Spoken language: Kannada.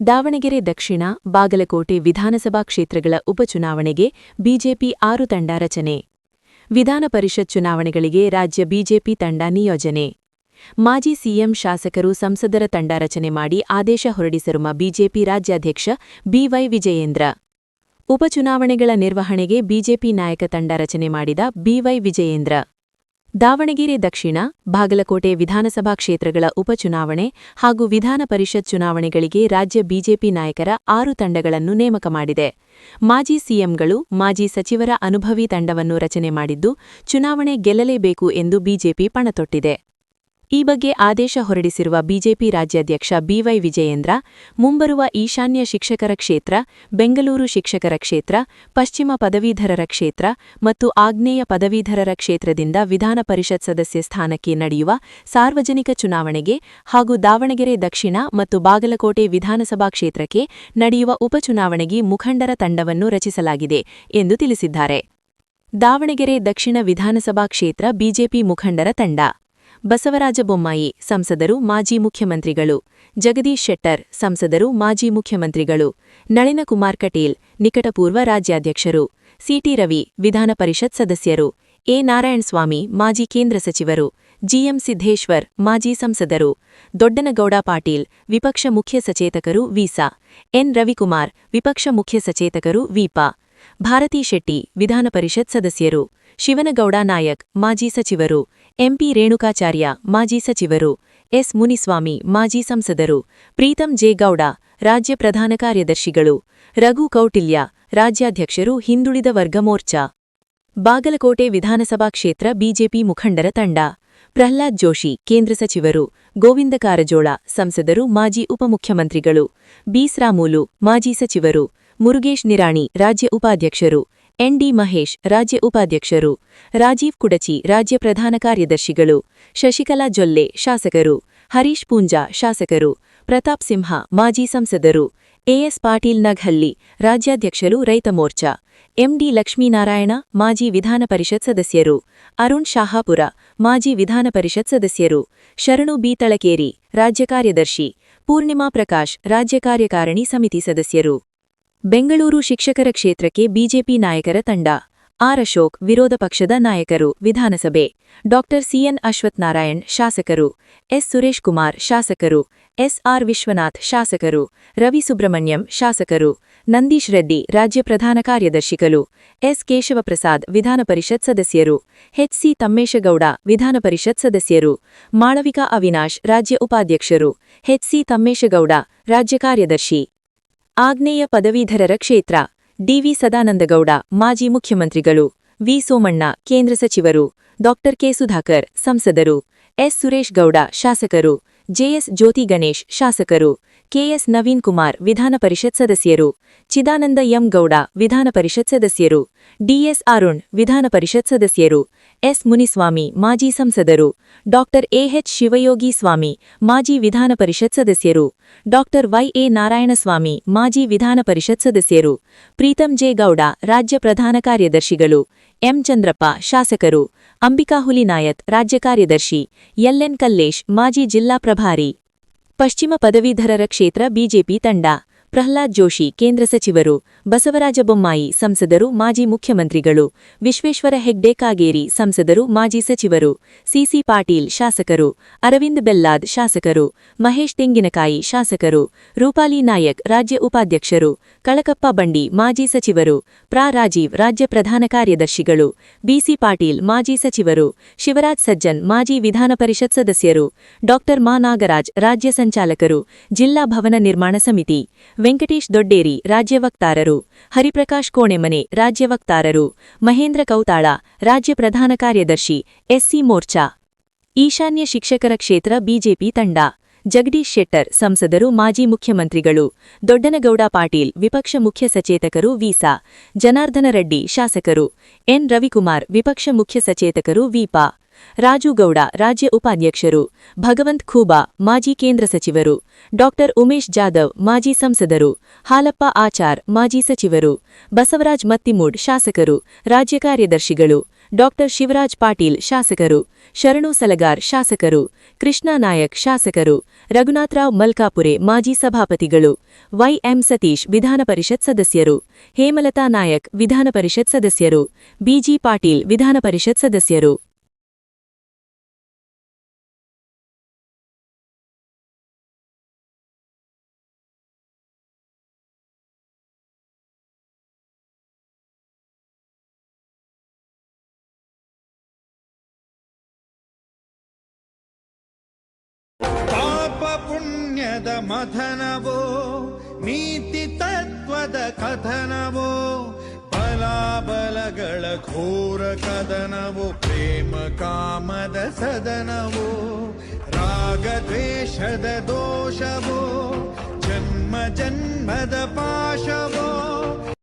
ದಾವಣಗೆರೆ ದಕ್ಷಿಣ, ಬಾಗಲಕೋಟೆ ವಿಧಾನಸಭಾ ಕ್ಷೇತ್ರಗಳ ಉಪಚುನಾವಣೆಗೆ ಬಿಜೆಪಿ 6 ತಂಡ ರಚನೆ. ವಿಧಾನ ಪರಿಷತ್ ಚುನಾವಣೆಗಳಿಗೆ ರಾಜ್ಯ ಬಿಜೆಪಿ ತಂಡ ನಿಯೋಜನೆ. ಮಾಜಿ ಸಿಎಂ ಶಾಸಕರು ಸಂಸದರ ತಂಡ ರಚನೆ ಮಾಡಿ ಆದೇಶ ಹೊರಡಿಸಿರುವ ಬಿಜೆಪಿ ರಾಜ್ಯಾಧ್ಯಕ್ಷ ಬಿವೈ ವಿಜಯೇಂದ್ರ. ಉಪಚುನಾವಣೆಗಳ ನಿರ್ವಹಣೆಗೆ ಬಿಜೆಪಿ ನಾಯಕ ತಂಡ ರಚನೆ ಮಾಡಿದ ಬಿವೈ ವಿಜಯೇಂದ್ರ. ದಾವಣಗೆರೆ ದಕ್ಷಿಣ, ಬಾಗಲಕೋಟೆ ವಿಧಾನಸಭಾ ಕ್ಷೇತ್ರಗಳ ಉಪಚುನಾವಣೆ ಹಾಗೂ ವಿಧಾನ ಪರಿಷತ್ ಚುನಾವಣೆಗಳಿಗೆ ರಾಜ್ಯ ಬಿಜೆಪಿ ನಾಯಕರ 6 ತಂಡಗಳನ್ನು ನೇಮಕ ಮಾಡಿದೆ. ಮಾಜಿ ಸಿಎಂಗಳು, ಮಾಜಿ ಸಚಿವರ ಅನುಭವಿ ತಂಡವನ್ನು ರಚನೆ ಮಾಡಿದ್ದು, ಚುನಾವಣೆ ಗೆಲ್ಲಲೇಬೇಕು ಎಂದು ಬಿಜೆಪಿ ಪಣತೊಟ್ಟಿದೆ. ಈ ಬಗ್ಗೆ ಆದೇಶ ಹೊರಡಿಸಿರುವ ಬಿಜೆಪಿ ರಾಜ್ಯಾಧ್ಯಕ್ಷ ಬಿವೈ ವಿಜಯೇಂದ್ರ, ಮುಂಬರುವ ಈಶಾನ್ಯ ಶಿಕ್ಷಕರ ಕ್ಷೇತ್ರ, ಬೆಂಗಳೂರು ಶಿಕ್ಷಕರ ಕ್ಷೇತ್ರ, ಪಶ್ಚಿಮ ಪದವೀಧರರ ಕ್ಷೇತ್ರ ಮತ್ತು ಆಗ್ನೇಯ ಪದವೀಧರರ ಕ್ಷೇತ್ರದಿಂದ ವಿಧಾನ ಪರಿಷತ್ ಸದಸ್ಯ ಸ್ಥಾನಕ್ಕೆ ನಡೆಯುವ ಸಾರ್ವಜನಿಕ ಚುನಾವಣೆಗೆ ಹಾಗೂ ದಾವಣಗೆರೆ ದಕ್ಷಿಣ ಮತ್ತು ಬಾಗಲಕೋಟೆ ವಿಧಾನಸಭಾ ಕ್ಷೇತ್ರಕ್ಕೆ ನಡೆಯುವ ಉಪಚುನಾವಣೆಗೆ ಮುಖಂಡರ ತಂಡವನ್ನು ರಚಿಸಲಾಗಿದೆ ಎಂದು ತಿಳಿಸಿದ್ದಾರೆ. ದಾವಣಗೆರೆ ದಕ್ಷಿಣ ವಿಧಾನಸಭಾ ಕ್ಷೇತ್ರ ಬಿಜೆಪಿ ಮುಖಂಡರ ತಂಡ: ಬಸವರಾಜ ಬೊಮ್ಮಾಯಿ, ಸಂಸದರು, ಮಾಜಿ ಮುಖ್ಯಮಂತ್ರಿಗಳು; ಜಗದೀಶ್ ಶೆಟ್ಟರ್, ಸಂಸದರು, ಮಾಜಿ ಮುಖ್ಯಮಂತ್ರಿಗಳು; ನಳಿನ ಕುಮಾರ್ ಕಟೀಲ್, ನಿಕಟಪೂರ್ವ ರಾಜ್ಯಾಧ್ಯಕ್ಷರು; ಸಿಟಿ ರವಿ, ವಿಧಾನ ಪರಿಷತ್ ಸದಸ್ಯರು; ಎ ನಾರಾಯಣಸ್ವಾಮಿ, ಮಾಜಿ ಕೇಂದ್ರ ಸಚಿವರು; ಜಿಎಂ ಸಿದ್ದೇಶ್ವರ್, ಮಾಜಿ ಸಂಸದರು; ದೊಡ್ಡನಗೌಡ ಪಾಟೀಲ್, ವಿಪಕ್ಷ ಮುಖ್ಯ ಸಚೇತಕರು ವಿಸ; ಎನ್ ರವಿಕುಮಾರ್, ವಿಪಕ್ಷ ಮುಖ್ಯ ಸಚೇತಕರು ವಿಪ; ಭಾರತಿ ಶೆಟ್ಟಿ, ವಿಧಾನ ಪರಿಷತ್ ಸದಸ್ಯರು; ಶಿವನಗೌಡ ನಾಯಕ್, ಮಾಜಿ ಸಚಿವರು; ಎಂಪಿ ರೇಣುಕಾಚಾರ್ಯ, ಮಾಜಿ ಸಚಿವರು; ಎಸ್ ಮುನಿಸ್ವಾಮಿ, ಮಾಜಿ ಸಂಸದರು; ಪ್ರೀತಂ ಜೆ ಗೌಡ, ರಾಜ್ಯ ಪ್ರಧಾನ ಕಾರ್ಯದರ್ಶಿಗಳು; ರಘು ಕೌಟಿಲ್ಯ, ರಾಜ್ಯಾಧ್ಯಕ್ಷರು, ಹಿಂದುಳಿದ ವರ್ಗ ಮೋರ್ಚಾ. ಬಾಗಲಕೋಟೆ ವಿಧಾನಸಭಾ ಕ್ಷೇತ್ರ ಬಿಜೆಪಿ ಮುಖಂಡರ ತಂಡ: ಪ್ರಹ್ಲಾದ್ ಜೋಶಿ, ಕೇಂದ್ರ ಸಚಿವರು; ಗೋವಿಂದ ಕಾರಜೋಳ, ಸಂಸದರು, ಮಾಜಿ ಉಪಮುಖ್ಯಮಂತ್ರಿಗಳು; ಬಿ.ಶ್ರಾಮುಲು, ಮಾಜಿ ಸಚಿವರು; ಮುರುಗೇಶ್ ನಿರಾಣಿ, ರಾಜ್ಯ ಉಪಾಧ್ಯಕ್ಷರು; ಎನ್.ಡಿ. ಮಹೇಶ್, ರಾಜ್ಯ ಉಪಾಧ್ಯಕ್ಷರು; ರಾಜೀವ್ ಕುಡಚಿ, ರಾಜ್ಯ ಪ್ರಧಾನ ಕಾರ್ಯದರ್ಶಿಗಳು; ಶಶಿಕಲಾ ಜೊಲ್ಲೆ, ಶಾಸಕರು; ಹರೀಶ್ ಪೂಂಜಾ, ಶಾಸಕರು; ಪ್ರತಾಪ್ ಸಿಂಹ, ಮಾಜಿ ಸಂಸದರು; ಎಎಸ್ ಪಾಟೀಲ್ ನಗ್ಹಳ್ಳಿ, ರಾಜ್ಯಾಧ್ಯಕ್ಷರು, ರೈತ ಮೋರ್ಚಾ; ಎಂಡಿ ಲಕ್ಷ್ಮೀನಾರಾಯಣ, ಮಾಜಿ ವಿಧಾನ ಪರಿಷತ್ ಸದಸ್ಯರು; ಅರುಣ್ ಶಾಹಾಪುರ, ಮಾಜಿ ವಿಧಾನ ಪರಿಷತ್ ಸದಸ್ಯರು; ಶರಣು ಬಿ. ತಳಕೇರಿ, ರಾಜ್ಯ ಕಾರ್ಯದರ್ಶಿ; ಪೂರ್ಣಿಮಾ ಪ್ರಕಾಶ್, ರಾಜ್ಯ ಕಾರ್ಯಕಾರಿಣಿ ಸಮಿತಿ ಸದಸ್ಯರು. ಬೆಂಗಳೂರು ಶಿಕ್ಷಕರ ಕ್ಷೇತ್ರಕ್ಕೆ ಬಿಜೆಪಿ ನಾಯಕರ ತಂಡ: ಆರ್. ಅಶೋಕ್, ವಿರೋಧ ಪಕ್ಷದ ನಾಯಕರು, ವಿಧಾನಸಭೆ; ಡಾ. ಸಿಎನ್ ಅಶ್ವತ್ಥನಾರಾಯಣ್, ಶಾಸಕರು; ಎಸ್. ಸುರೇಶ್ ಕುಮಾರ್, ಶಾಸಕರು; ಎಸ್. ಆರ್. ವಿಶ್ವನಾಥ್, ಶಾಸಕರು; ರವಿ ಸುಬ್ರಹ್ಮಣ್ಯಂ, ಶಾಸಕರು; ನಂದೀಶ್ ರೆಡ್ಡಿ, ರಾಜ್ಯ ಪ್ರಧಾನ ಕಾರ್ಯದರ್ಶಿಗಳು; ಎಸ್. ಕೇಶವಪ್ರಸಾದ್, ವಿಧಾನ ಪರಿಷತ್ ಸದಸ್ಯರು; ಎಚ್. ಸಿ. ತಮ್ಮೇಶಗೌಡ, ವಿಧಾನ ಪರಿಷತ್ ಸದಸ್ಯರು; ಮಾಳವಿಕಾ ಅವಿನಾಶ್, ರಾಜ್ಯ ಉಪಾಧ್ಯಕ್ಷರು; ಎಚ್. ಸಿ. ತಮ್ಮೇಶಗೌಡ, ರಾಜ್ಯ ಕಾರ್ಯದರ್ಶಿ. ಆಗ್ನೇಯ ಪದವೀಧರರ ಕ್ಷೇತ್ರ: ಡಿವಿ ಸದಾನಂದಗೌಡ, ಮಾಜಿ ಮುಖ್ಯಮಂತ್ರಿಗಳು; ವಿ. ಸೋಮಣ್ಣ, ಕೇಂದ್ರ ಸಚಿವರು; ಡಾ. ಕೆ. ಸುಧಾಕರ್, ಸಂಸದರು; ಎಸ್. ಸುರೇಶ್ ಗೌಡ, ಶಾಸಕರು; ಜೆಎಸ್. ಜ್ಯೋತಿ ಗಣೇಶ್, ಶಾಸಕರು; ಕೆಎಸ್. ನವೀನ್ ಕುಮಾರ್, ವಿಧಾನ ಪರಿಷತ್ ಸದಸ್ಯರು; ಚಿದಾನಂದ ಎಂ. ಗೌಡ, ವಿಧಾನ ಪರಿಷತ್ ಸದಸ್ಯರು; ಡಿಎಸ್. ಅರುಣ್, ವಿಧಾನ ಪರಿಷತ್ ಸದಸ್ಯರು; ಎಸ್. ಮುನಿಸ್ವಾಮಿ, ಮಾಜಿ ಸಂಸದರು; ಡಾ. ಎಎಚ್. ಶಿವಯೋಗಿ ಸ್ವಾಮಿ, ಮಾಜಿ ವಿಧಾನ ಪರಿಷತ್ ಸದಸ್ಯರು; ಡಾ. ವೈ.ಎ. ನಾರಾಯಣಸ್ವಾಮಿ, ಮಾಜಿ ವಿಧಾನ ಪರಿಷತ್ ಸದಸ್ಯರು; ಪ್ರೀತಂ ಜೆ. ಗೌಡ, ರಾಜ್ಯ ಪ್ರಧಾನ ಕಾರ್ಯದರ್ಶಿಗಳು; ಎಂ. ಚಂದ್ರಪ್ಪ, ಶಾಸಕರು; ಅಂಬಿಕಾ ಹುಲಿನಾಯತ್, ರಾಜ್ಯ ಕಾರ್ಯದರ್ಶಿ; ಎಲ್.ಎನ್. ಕಲ್ಲೇಶ್, ಮಾಜಿ ಜಿಲ್ಲಾ ಪ್ರಭಾರಿ. ಪಶ್ಚಿಮ ಪದವೀಧರರ ಕ್ಷೇತ್ರ ಬಿಜೆಪಿ ತಂಡ: ಪ್ರಹ್ಲಾದ್ ಜೋಶಿ, ಕೇಂದ್ರ ಸಚಿವರು; ಬಸವರಾಜ ಬೊಮ್ಮಾಯಿ, ಸಂಸದರು, ಮಾಜಿ ಮುಖ್ಯಮಂತ್ರಿಗಳು; ವಿಶ್ವೇಶ್ವರ ಹೆಗ್ಡೆ ಕಾಗೇರಿ, ಸಂಸದರು, ಮಾಜಿ ಸಚಿವರು; ಸಿಸಿ ಪಾಟೀಲ್, ಶಾಸಕರು; ಅರವಿಂದ್ ಬೆಲ್ಲಾದ್, ಶಾಸಕರು; ಮಹೇಶ್ ತೆಂಗಿನಕಾಯಿ, ಶಾಸಕರು; ರೂಪಾಲಿ ನಾಯಕ್, ರಾಜ್ಯ ಉಪಾಧ್ಯಕ್ಷರು; ಕಳಕಪ್ಪ ಬಂಡಿ, ಮಾಜಿ ಸಚಿವರು; ಪ್ರಾ. ರಾಜೀವ್, ರಾಜ್ಯ ಪ್ರಧಾನ ಕಾರ್ಯದರ್ಶಿಗಳು; ಬಿಸಿ ಪಾಟೀಲ್, ಮಾಜಿ ಸಚಿವರು; ಶಿವರಾಜ್ ಸಜ್ಜನ್, ಮಾಜಿ ವಿಧಾನ ಪರಿಷತ್ ಸದಸ್ಯರು; ಡಾ. ಮಾ. ನಾಗರಾಜ್, ರಾಜ್ಯ ಸಂಚಾಲಕರು, ಜಿಲ್ಲಾ ಭವನ ನಿರ್ಮಾಣ ಸಮಿತಿ; ವೆಂಕಟೇಶ್ ದೊಡ್ಡೇರಿ, ರಾಜ್ಯ ವಕ್ತಾರರು; ಹರಿಪ್ರಕಾಶ್ ಕೋಣೆಮನೆ, ರಾಜ್ಯ ವಕ್ತಾರರು; ಮಹೇಂದ್ರ ಕೌತಾಳ, ರಾಜ್ಯ ಪ್ರಧಾನ ಕಾರ್ಯದರ್ಶಿ, ಎಸ್ಸಿ ಮೋರ್ಚಾ. ಈಶಾನ್ಯ ಶಿಕ್ಷಕರ ಕ್ಷೇತ್ರ ಬಿಜೆಪಿ ತಂಡ: ಜಗದೀಶ್ ಶೆಟ್ಟರ್, ಸಂಸದರು, ಮಾಜಿ ಮುಖ್ಯಮಂತ್ರಿಗಳು; ದೊಡ್ಡನಗೌಡ ಪಾಟೀಲ್, ವಿಪಕ್ಷ ಮುಖ್ಯ ಸಚೇತಕರು ವಿಸ; ಜನಾರ್ದನ ರೆಡ್ಡಿ, ಶಾಸಕರು; ಎನ್. ರವಿಕುಮಾರ್, ವಿಪಕ್ಷ ಮುಖ್ಯ ಸಚೇತಕರು ವಿಪ; ರಾಜು ಗೌಡ, ರಾಜ್ಯ ಉಪಾಧ್ಯಕ್ಷರು; ಭಗವಂತ್ ಖೂಬಾ, ಮಾಜಿ ಕೇಂದ್ರ ಸಚಿವರು; ಡಾ. ಉಮೇಶ್ ಜಾಧವ್, ಮಾಜಿ ಸಂಸದರು; ಹಾಲಪ್ಪ ಆಚಾರ್, ಮಾಜಿ ಸಚಿವರು; ಬಸವರಾಜ್ ಮತ್ತಿಮೂಡ್, ಶಾಸಕರು, ರಾಜ್ಯ ಕಾರ್ಯದರ್ಶಿಗಳು; ಡಾ ಶಿವರಾಜ್ ಪಾಟೀಲ್ ಶಾಸಕರು, ಶರಣು ಸಲಗಾರ್ ಶಾಸಕರು, ಕೃಷ್ಣಾ ನಾಯಕ್ ಶಾಸಕರು, ರಘುನಾಥರಾವ್ ಮಲ್ಕಾಪುರೆ ಮಾಜಿ ಸಭಾಪತಿಗಳು, ವೈಎಂ ಸತೀಶ್ ವಿಧಾನಪರಿಷತ್ ಸದಸ್ಯರು, ಹೇಮಲತಾ ನಾಯಕ್ ವಿಧಾನಪರಿಷತ್ ಸದಸ್ಯರು, ಬಿಜಿ ಪಾಟೀಲ್ ವಿಧಾನಪರಿಷತ್ ಸದಸ್ಯರು. ಪಾಪ ಪುಣ್ಯದ ಮಥನವೋ, ನೀತಿ ತತ್ವದ ಕಥನವೋ, ಬಲಾಬಲಗಳ ಘೋರ ಕದನವೋ, ಪ್ರೇಮ ಕಾಮದ ಸದನವೋ, ರಾಗ ದ್ವೇಷದ ದೋಷವೋ, ಜನ್ಮ ಜನ್ಮದ ಪಾಶವೋ.